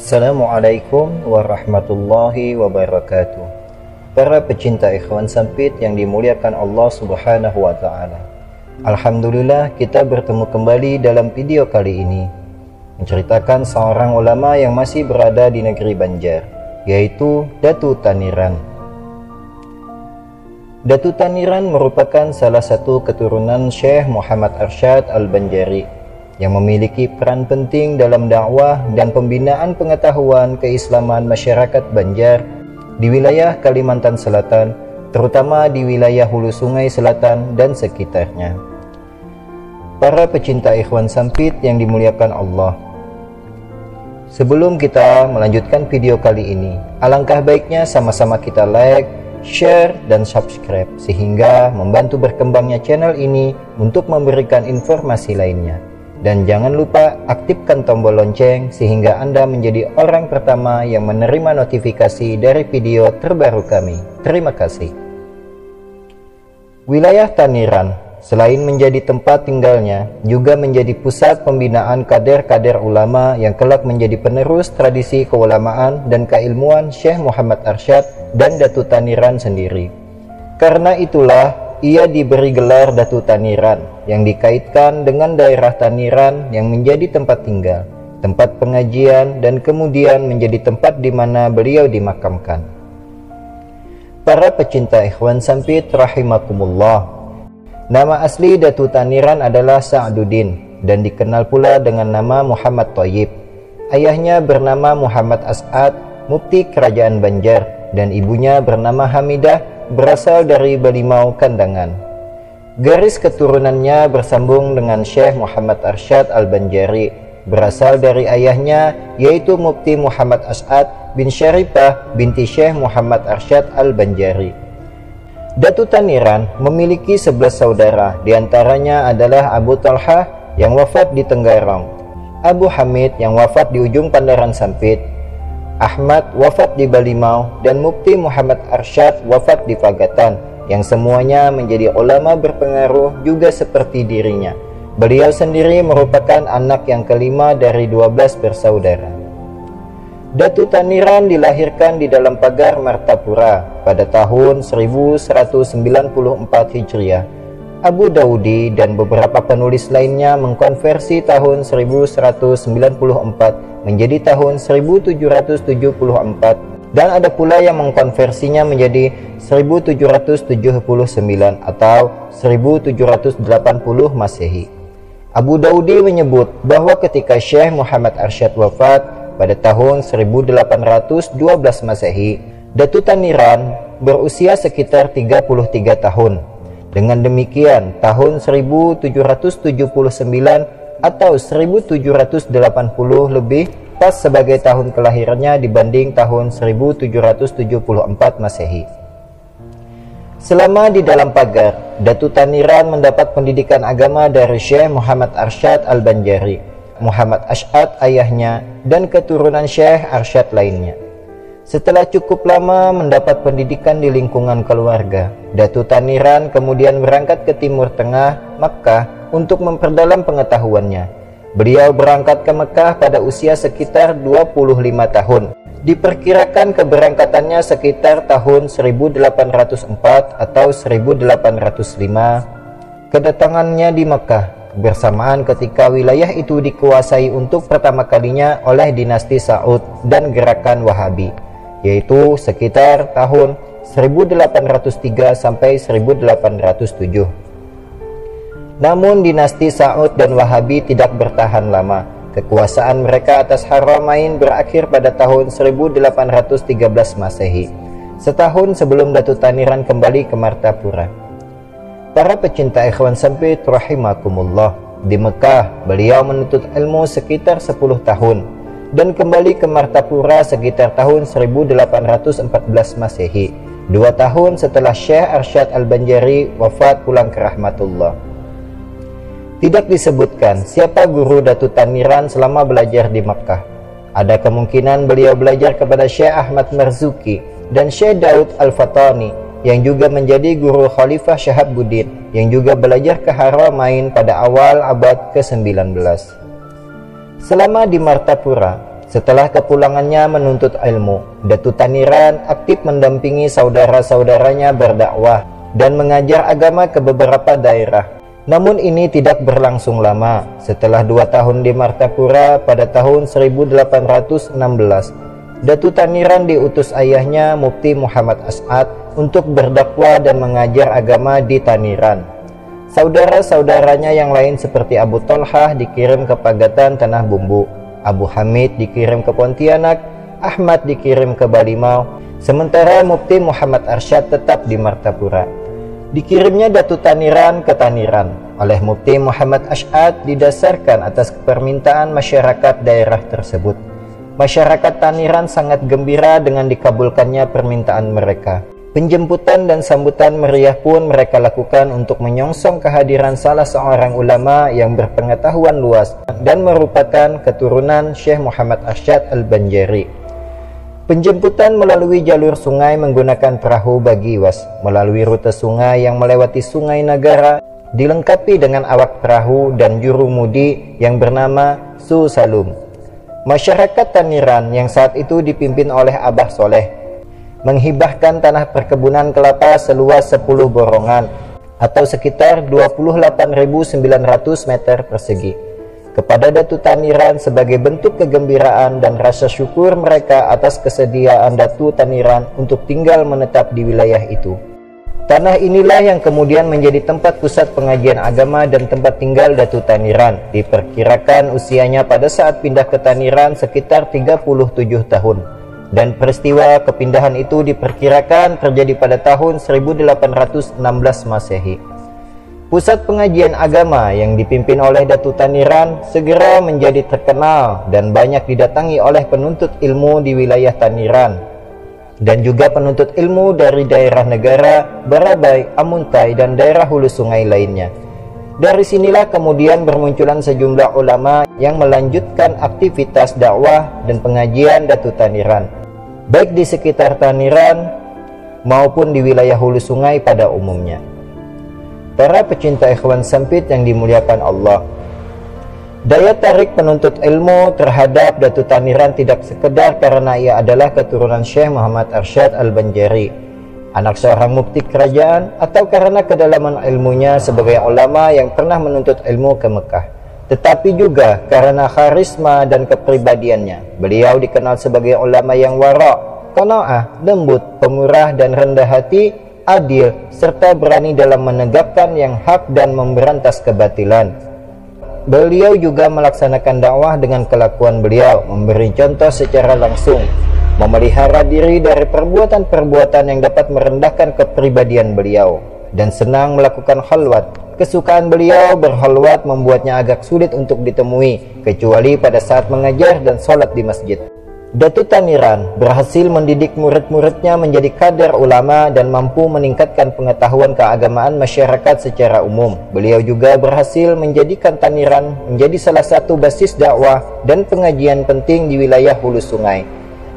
Assalamualaikum warahmatullahi wabarakatuh. Para pecinta Ikhwan Sampit yang dimuliakan Allah Subhanahu wa Ta'ala, alhamdulillah kita bertemu kembali dalam video kali ini, menceritakan seorang ulama yang masih berada di negeri Banjar, yaitu Datu Taniran. Datu Taniran merupakan salah satu keturunan Syekh Muhammad Arsyad Al-Banjari yang memiliki peran penting dalam dakwah dan pembinaan pengetahuan keislaman masyarakat Banjar di wilayah Kalimantan Selatan, terutama di wilayah Hulu Sungai Selatan dan sekitarnya. Para pecinta Ikhwan Sampit yang dimuliakan Allah, sebelum kita melanjutkan video kali ini, alangkah baiknya sama-sama kita like, share, dan subscribe sehingga membantu berkembangnya channel ini untuk memberikan informasi lainnya. Dan jangan lupa aktifkan tombol lonceng sehingga Anda menjadi orang pertama yang menerima notifikasi dari video terbaru kami. Terima kasih. Wilayah Taniran selain menjadi tempat tinggalnya, juga menjadi pusat pembinaan kader-kader ulama yang kelak menjadi penerus tradisi keulamaan dan keilmuan Syekh Muhammad Arsyad dan Datu Taniran sendiri. Karena itulah ia diberi gelar Datu Taniran yang dikaitkan dengan daerah Taniran yang menjadi tempat tinggal, tempat pengajian, dan kemudian menjadi tempat di mana beliau dimakamkan. Para pecinta Ikhwan Sampit rahimakumullah, nama asli Datu Taniran adalah Sa'duddin dan dikenal pula dengan nama Muhammad Thayyib. Ayahnya bernama Muhammad As'ad, mufti kerajaan Banjar, dan ibunya bernama Hamidah, berasal dari Balimau Kandangan. Garis keturunannya bersambung dengan Syekh Muhammad Arsyad Al-Banjari, berasal dari ayahnya yaitu Mufti Muhammad As'ad bin Syarifah binti Syekh Muhammad Arsyad Al-Banjari. Datu Taniran memiliki 11 saudara, diantaranya adalah Abu Talha yang wafat di Tenggarong, Abu Hamid yang wafat di ujung Pandaran Sampit, Ahmad wafat di Balimau, dan Mufti Muhammad Arsyad wafat di Fagatan, yang semuanya menjadi ulama berpengaruh juga seperti dirinya. Beliau sendiri merupakan anak yang kelima dari 12 bersaudara. Datu Taniran dilahirkan di dalam pagar Martapura pada tahun 1194 Hijriah. Abu Daudi dan beberapa penulis lainnya mengkonversi tahun 1194 menjadi tahun 1774, dan ada pula yang mengkonversinya menjadi 1779 atau 1780 Masehi. Abu Daudi menyebut bahwa ketika Syekh Muhammad Arsyad wafat pada tahun 1812 Masehi, Datu Taniran berusia sekitar 33 tahun. Dengan demikian, tahun 1779 atau 1780 lebih pas sebagai tahun kelahirannya dibanding tahun 1774 Masehi. Selama di dalam pagar, Datu Taniran mendapat pendidikan agama dari Syekh Muhammad Arsyad Al-Banjari, Muhammad As'ad ayahnya, dan keturunan Syekh Arsyad lainnya. Setelah cukup lama mendapat pendidikan di lingkungan keluarga, Datu Taniran kemudian berangkat ke Timur Tengah, Makkah, untuk memperdalam pengetahuannya. Beliau berangkat ke Mekah pada usia sekitar 25 tahun. Diperkirakan keberangkatannya sekitar tahun 1804 atau 1805. Kedatangannya di Mekah bersamaan ketika wilayah itu dikuasai untuk pertama kalinya oleh dinasti Saud dan gerakan Wahabi, yaitu sekitar tahun 1803 sampai 1807. Namun dinasti Saud dan Wahabi tidak bertahan lama. Kekuasaan mereka atas Haramain berakhir pada tahun 1813 Masehi, setahun sebelum Datu Taniran kembali ke Martapura. Para pecinta Ikhwan Sampit rahimakumullah, di Mekah beliau menuntut ilmu sekitar 10 tahun dan kembali ke Martapura sekitar tahun 1814 Masehi, 2 tahun setelah Syekh Arsyad Al-Banjari wafat pulang ke rahmatullah. Tidak disebutkan siapa guru Datu Taniran selama belajar di Makkah. Ada kemungkinan beliau belajar kepada Syekh Ahmad Marzuki dan Syekh Daud Al-Fatani yang juga menjadi guru Khalifah Syahabuddin yang juga belajar ke Haramain pada awal abad ke-19. Selama di Martapura, Setelah kepulangannya menuntut ilmu, Datu Taniran aktif mendampingi saudara-saudaranya berdakwah dan mengajar agama ke beberapa daerah. Namun ini tidak berlangsung lama. Setelah 2 tahun di Martapura pada tahun 1816, Datu Taniran diutus ayahnya Mufti Muhammad As'ad untuk berdakwah dan mengajar agama di Taniran. Saudara-saudaranya yang lain seperti Abu Tolhah dikirim ke Pagatan Tanah Bumbu, Abu Hamid dikirim ke Pontianak, Ahmad dikirim ke Balimau, sementara Mufti Muhammad Arsyad tetap di Martapura. Dikirimnya Datu Taniran ke Taniran oleh Mufti Muhammad As'ad didasarkan atas permintaan masyarakat daerah tersebut. Masyarakat Taniran sangat gembira dengan dikabulkannya permintaan mereka. Penjemputan dan sambutan meriah pun mereka lakukan untuk menyongsong kehadiran salah seorang ulama yang berpengetahuan luas dan merupakan keturunan Syekh Muhammad Arsyad Al-Banjari. Penjemputan melalui jalur sungai menggunakan perahu bagiwas, melalui rute sungai yang melewati Sungai Nagara, dilengkapi dengan awak perahu dan jurumudi yang bernama Su Salum. Masyarakat Taniran yang saat itu dipimpin oleh Abah Soleh menghibahkan tanah perkebunan kelapa seluas 10 borongan atau sekitar 28.900 meter persegi kepada Datu Taniran sebagai bentuk kegembiraan dan rasa syukur mereka atas kesediaan Datu Taniran untuk tinggal menetap di wilayah itu. Tanah inilah yang kemudian menjadi tempat pusat pengajian agama dan tempat tinggal Datu Taniran. Diperkirakan usianya pada saat pindah ke Taniran sekitar 37 tahun. Dan peristiwa kepindahan itu diperkirakan terjadi pada tahun 1816 Masehi. Pusat pengajian agama yang dipimpin oleh Datu Taniran segera menjadi terkenal dan banyak didatangi oleh penuntut ilmu di wilayah Taniran dan juga penuntut ilmu dari daerah negara, Barabai, Amuntai, dan daerah hulu sungai lainnya. Dari sinilah kemudian bermunculan sejumlah ulama yang melanjutkan aktivitas dakwah dan pengajian Datu Taniran, baik di sekitar Taniran maupun di wilayah hulu sungai pada umumnya. Para pecinta ikhwan sempit yang dimuliakan Allah, daya tarik penuntut ilmu terhadap Datu Taniran tidak sekedar karena ia adalah keturunan Syekh Muhammad Arsyad Al-Banjari, anak seorang mufti kerajaan, atau karena kedalaman ilmunya sebagai ulama yang pernah menuntut ilmu ke Mekah, tetapi juga karena karisma dan kepribadiannya. Beliau dikenal sebagai ulama yang wara', qanaah, lembut, pemurah dan rendah hati, adil, serta berani dalam menegakkan yang hak dan memberantas kebatilan. Beliau juga melaksanakan dakwah dengan kelakuan beliau, memberi contoh secara langsung, memelihara diri dari perbuatan-perbuatan yang dapat merendahkan kepribadian beliau, dan senang melakukan khalwat. Kesukaan beliau berkhalwat membuatnya agak sulit untuk ditemui, kecuali pada saat mengajar dan sholat di masjid. Datu Taniran berhasil mendidik murid-muridnya menjadi kader ulama dan mampu meningkatkan pengetahuan keagamaan masyarakat secara umum. Beliau juga berhasil menjadikan Taniran menjadi salah satu basis dakwah dan pengajian penting di wilayah hulu sungai.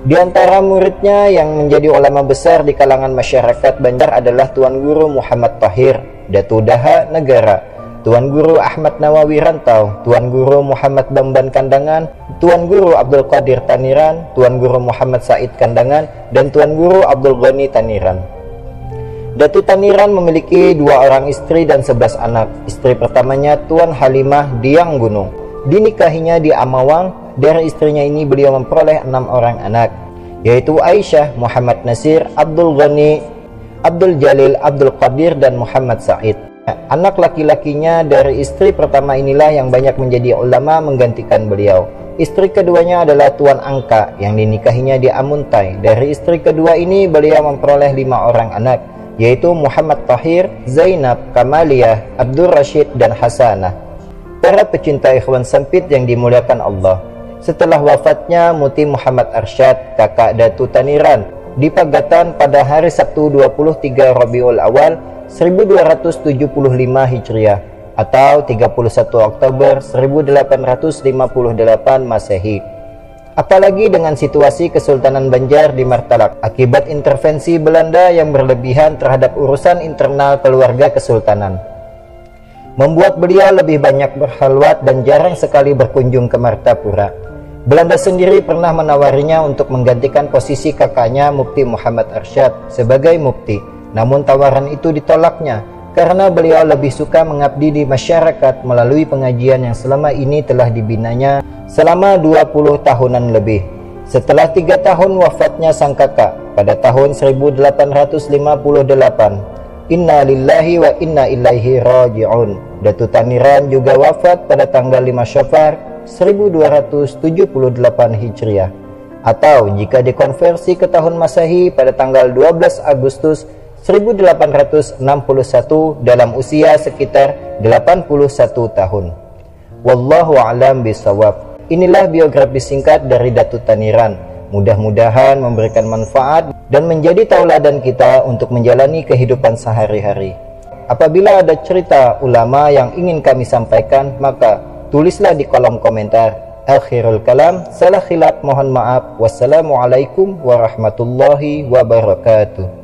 Di antara muridnya yang menjadi ulama besar di kalangan masyarakat Banjar adalah Tuan Guru Muhammad Tahir, Datu Daha Negara, Tuan Guru Ahmad Nawawi Rantau, Tuan Guru Muhammad Bamban Kandangan, Tuan Guru Abdul Qadir Taniran, Tuan Guru Muhammad Said Kandangan, dan Tuan Guru Abdul Ghani Taniran. Datu Taniran memiliki 2 orang istri dan 11 anak. Istri pertamanya Tuan Halimah Diang Gunung. Dinikahinya di Amawang. Dari istrinya ini beliau memperoleh 6 orang anak, yaitu Aisyah, Muhammad Nasir, Abdul Ghani, Abdul Jalil, Abdul Qadir, dan Muhammad Said. Anak laki-lakinya dari istri pertama inilah yang banyak menjadi ulama menggantikan beliau. Istri keduanya adalah Tuan Angka yang dinikahinya di Amuntai. Dari istri kedua ini beliau memperoleh 5 orang anak, yaitu Muhammad Tahir, Zainab, Kamaliyah, Abdul Rashid, dan Hasanah. Para pecinta ikhwan sempit yang dimuliakan Allah, setelah wafatnya Mufti Muhammad Arsyad, kakak Datu Taniran, di Pagatan pada hari Sabtu 23 Rabiul Awal 1275 Hijriah atau 31 Oktober 1858 Masehi. Apalagi dengan situasi Kesultanan Banjar di Martalak akibat intervensi Belanda yang berlebihan terhadap urusan internal keluarga kesultanan, membuat beliau lebih banyak berkhalwat dan jarang sekali berkunjung ke Martapura. Belanda sendiri pernah menawarinya untuk menggantikan posisi kakaknya Mufti Muhammad Arsyad sebagai mufti. Namun tawaran itu ditolaknya karena beliau lebih suka mengabdi di masyarakat melalui pengajian yang selama ini telah dibinanya selama 20 tahunan lebih. Setelah 3 tahun wafatnya sang kakak pada tahun 1858, Inna lillahi wa inna ilaihi raji'un. Datu Taniran juga wafat pada tanggal 5 Syafar 1278 Hijriah, atau jika dikonversi ke tahun Masehi pada tanggal 12 Agustus 1861 dalam usia sekitar 81 tahun. Wallahu a'lam bisawab. Inilah biografi singkat dari Datu Taniran. Mudah-mudahan memberikan manfaat dan menjadi tauladan kita untuk menjalani kehidupan sehari-hari. Apabila ada cerita ulama yang ingin kami sampaikan, maka tulislah di kolom komentar. Akhirul kalam, salah khilaf mohon maaf. Wassalamualaikum warahmatullahi wabarakatuh.